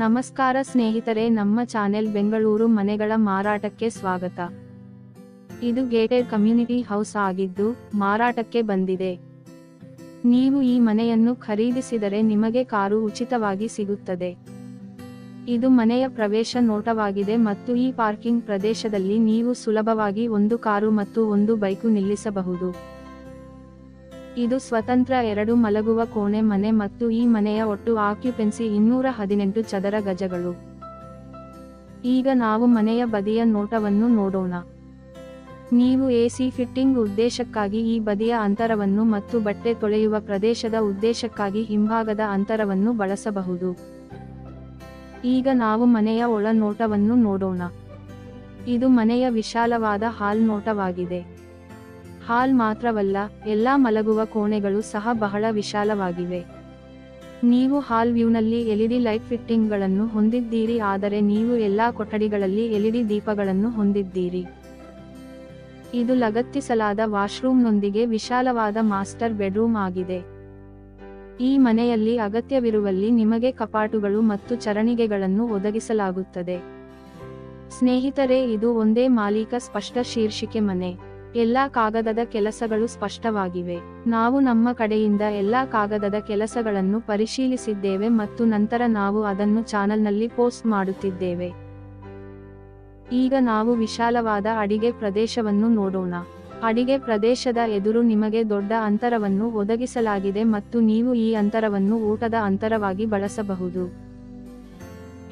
ನಮಸ್ಕಾರ ಸ್ನೇಹಿತರೆ, ನಮ್ಮ ಚಾನೆಲ್ ಬೆಂಗಳೂರು ಮನೆಗಳ ಮಾರಾಟಕ್ಕೆ ಸ್ವಾಗತ. ಇದು ಗೇಟೆಡ್ ಕಮ್ಯುನಿಟಿ ಹೌಸ್ ಆಗಿದ್ದು ಮಾರಾಟಕ್ಕೆ ಬಂದಿದೆ. ನೀವು ಈ ಮನೆಯನ್ನು ಖರೀದಿಸಿದರೆ ನಿಮಗೆ ಕಾರು ಉಚಿತವಾಗಿ ಸಿಗುತ್ತದೆ. ಇದು ಮನೆಯ ಪ್ರವೇಶ ನೋಟವಾಗಿದೆ ಮತ್ತು ಈ ಪಾರ್ಕಿಂಗ್ ಪ್ರದೇಶದಲ್ಲಿ ನೀವು ಸುಲಭವಾಗಿ ಒಂದು ಕಾರು ಮತ್ತು ಒಂದು ಬೈಕು ನಿಲ್ಲಿಸಬಹುದು. ಇದು ಸ್ವತಂತ್ರ 2 ಮಲಗುವ ಕೋಣೆ ಮನೆ ಮತ್ತು ಈ ಮನೆಯ ಒಟ್ಟು ಆಕ್ಯುಪೆನ್ಸಿ 218 ಚದರ ಗಜಗಳು. ಈಗ ನಾವು ಮನೆಯ ಬದಿಯ ನೋಟವನ್ನು ನೋಡೋಣ. ನೀವು ಎಸಿ ಫಿಟ್ಟಿಂಗ್ ಉದ್ದೇಶಕ್ಕಾಗಿ ಈ ಬದಿಯ ಅಂತರವನ್ನು ಮತ್ತು ಬಟ್ಟೆ ತೊಳೆಯುವ ಪ್ರದೇಶದ ಉದ್ದೇಶಕ್ಕಾಗಿ ಹಿಂಭಾಗದ ಅಂತರವನ್ನು ಬಳಸಬಹುದು. ಈಗ ನಾವು ಮನೆಯ ಒಳ ನೋಟವನ್ನು ನೋಡೋಣ. ಇದು ಮನೆಯ ವಿಶಾಲವಾದ ಹಾಲ್ ನೋಟವಾಗಿದೆ. ಹಾಲ್ ಮಾತ್ರವಲ್ಲ, ಎಲ್ಲಾ ಮಲಗುವ ಕೋಣೆಗಳು ಸಹ ಬಹಳ ವಿಶಾಲವಾಗಿವೆ. ನೀವು ಹಾಲ್ ವ್ಯೂನಲ್ಲಿ ಎಲ್ಇಡಿ ಲೈಟ್ ಫಿಟ್ಟಿಂಗ್ಗಳನ್ನು ಹೊಂದಿದ್ದೀರಿ, ಆದರೆ ನೀವು ಎಲ್ಲಾ ಕೊಠಡಿಗಳಲ್ಲಿ ಎಲ್ಇಡಿ ದೀಪಗಳನ್ನು ಹೊಂದಿದ್ದೀರಿ. ಇದು ಲಗತ್ತಿಸಲಾದ ವಾಶ್ರೂಮ್ನೊಂದಿಗೆ ವಿಶಾಲವಾದ ಮಾಸ್ಟರ್ ಬೆಡ್ರೂಮ್ ಆಗಿದೆ. ಈ ಮನೆಯಲ್ಲಿ ಅಗತ್ಯವಿರುವಲ್ಲಿ ನಿಮಗೆ ಕಪಾಟುಗಳು ಮತ್ತು ಚರಣಿಗೆಗಳನ್ನು ಒದಗಿಸಲಾಗುತ್ತದೆ. ಸ್ನೇಹಿತರೆ, ಇದು ಒಂದೇ ಮಾಲೀಕ ಸ್ಪಷ್ಟ ಶೀರ್ಷಿಕೆ ಮನೆ. ಎಲ್ಲಾ ಕಾಗದದ ಕೆಲಸಗಳು ಸ್ಪಷ್ಟವಾಗಿವೆ. ನಾವು ನಮ್ಮ ಕಡೆಯಿಂದ ಎಲ್ಲಾ ಕಾಗದದ ಕೆಲಸಗಳನ್ನು ಪರಿಶೀಲಿಸಿದ್ದೇವೆ ಮತ್ತು ನಂತರ ನಾವು ಅದನ್ನು ಚಾನೆಲ್ನಲ್ಲಿ ಪೋಸ್ಟ್ ಮಾಡುತ್ತಿದ್ದೇವೆ. ಈಗ ನಾವು ವಿಶಾಲವಾದ ಅಡಿಗೆ ಪ್ರದೇಶವನ್ನು ನೋಡೋಣ. ಅಡಿಗೆ ಪ್ರದೇಶದ ಎದುರು ನಿಮಗೆ ದೊಡ್ಡ ಅಂತರವನ್ನು ಒದಗಿಸಲಾಗಿದೆ ಮತ್ತು ನೀವು ಈ ಅಂತರವನ್ನು ಊಟದ ಅಂತರವಾಗಿ ಬಳಸಬಹುದು.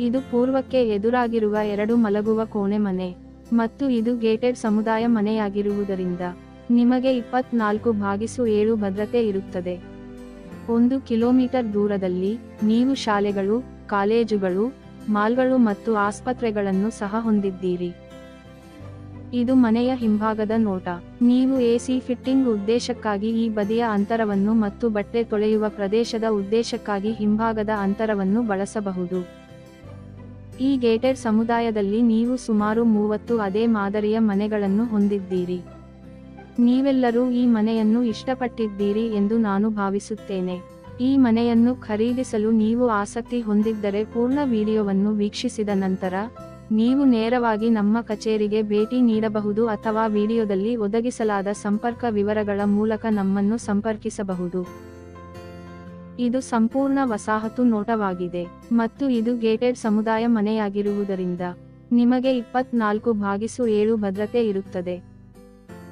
ಇದು ಪೂರ್ವಕ್ಕೆ ಎದುರಾಗಿರುವ 2 ಮಲಗುವ ಕೋಣೆ ಮನೆ ಮತ್ತು ಇದು ಗೇಟೆಡ್ ಸಮುದಾಯ ಮನೆಯಾಗಿರುವುದರಿಂದ ನಿಮಗೆ 24/7 ಭದ್ರತೆ ಇರುತ್ತದೆ. 1 ಕಿಲೋಮೀಟರ್ ದೂರದಲ್ಲಿ ನೀವು ಶಾಲೆಗಳು, ಕಾಲೇಜುಗಳು, ಮಾಲ್ಗಳು ಮತ್ತು ಆಸ್ಪತ್ರೆಗಳನ್ನು ಸಹ ಹೊಂದಿದ್ದೀರಿ. ಇದು ಮನೆಯ ಹಿಂಭಾಗದ ನೋಟ. ನೀವು ಎಸಿ ಫಿಟ್ಟಿಂಗ್ ಉದ್ದೇಶಕ್ಕಾಗಿ ಈ ಬದಿಯ ಅಂತರವನ್ನು ಮತ್ತು ಬಟ್ಟೆ ತೊಳೆಯುವ ಪ್ರದೇಶದ ಉದ್ದೇಶಕ್ಕಾಗಿ ಹಿಂಭಾಗದ ಅಂತರವನ್ನು ಬಳಸಬಹುದು. ಈ ಗೇಟೆಡ್ ಸಮುದಾಯದಲ್ಲಿ ನೀವು ಸುಮಾರು 30 ಅದೇ ಮಾದರಿಯ ಮನೆಗಳನ್ನು ಹೊಂದಿದ್ದೀರಿ. ನೀವೆಲ್ಲರೂ ಈ ಮನೆಯನ್ನು ಇಷ್ಟಪಟ್ಟಿದ್ದೀರಿ ಎಂದು ನಾನು ಭಾವಿಸುತ್ತೇನೆ. ಈ ಮನೆಯನ್ನು ಖರೀದಿಸಲು ನೀವು ಆಸಕ್ತಿ ಹೊಂದಿದ್ದರೆ ಪೂರ್ಣ ವಿಡಿಯೋವನ್ನು ವೀಕ್ಷಿಸಿದ ನಂತರ ನೀವು ನೇರವಾಗಿ ನಮ್ಮ ಕಚೇರಿಗೆ ಭೇಟಿ ನೀಡಬಹುದು ಅಥವಾ ವಿಡಿಯೋದಲ್ಲಿ ಒದಗಿಸಲಾದ ಸಂಪರ್ಕ ವಿವರಗಳ ಮೂಲಕ ನಮ್ಮನ್ನು ಸಂಪರ್ಕಿಸಬಹುದು. ಇದು ಸಂಪೂರ್ಣ ವಸಾಹತು ನೋಟವಾಗಿದೆ ಮತ್ತು ಇದು ಗೇಟೆಡ್ ಸಮುದಾಯ ಮನೆಯಾಗಿರುವುದರಿಂದ ನಿಮಗೆ 24/7 ಭದ್ರತೆ ಇರುತ್ತದೆ.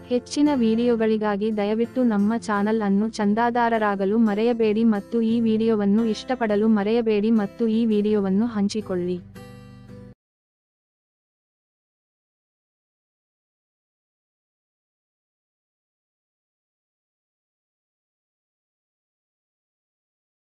ಹೆಚ್ಚಿನ ವಿಡಿಯೋಗಳಿಗಾಗಿ ದಯವಿಟ್ಟು ನಮ್ಮ ಚಾನಲ್ ಅನ್ನು ಚಂದಾದಾರರಾಗಲು ಮರೆಯಬೇಡಿ ಮತ್ತು ಈ ವಿಡಿಯೋವನ್ನು ಇಷ್ಟಪಡಲು ಮರೆಯಬೇಡಿ ಮತ್ತು ಈ ವಿಡಿಯೋವನ್ನು ಹಂಚಿಕೊಳ್ಳಿ.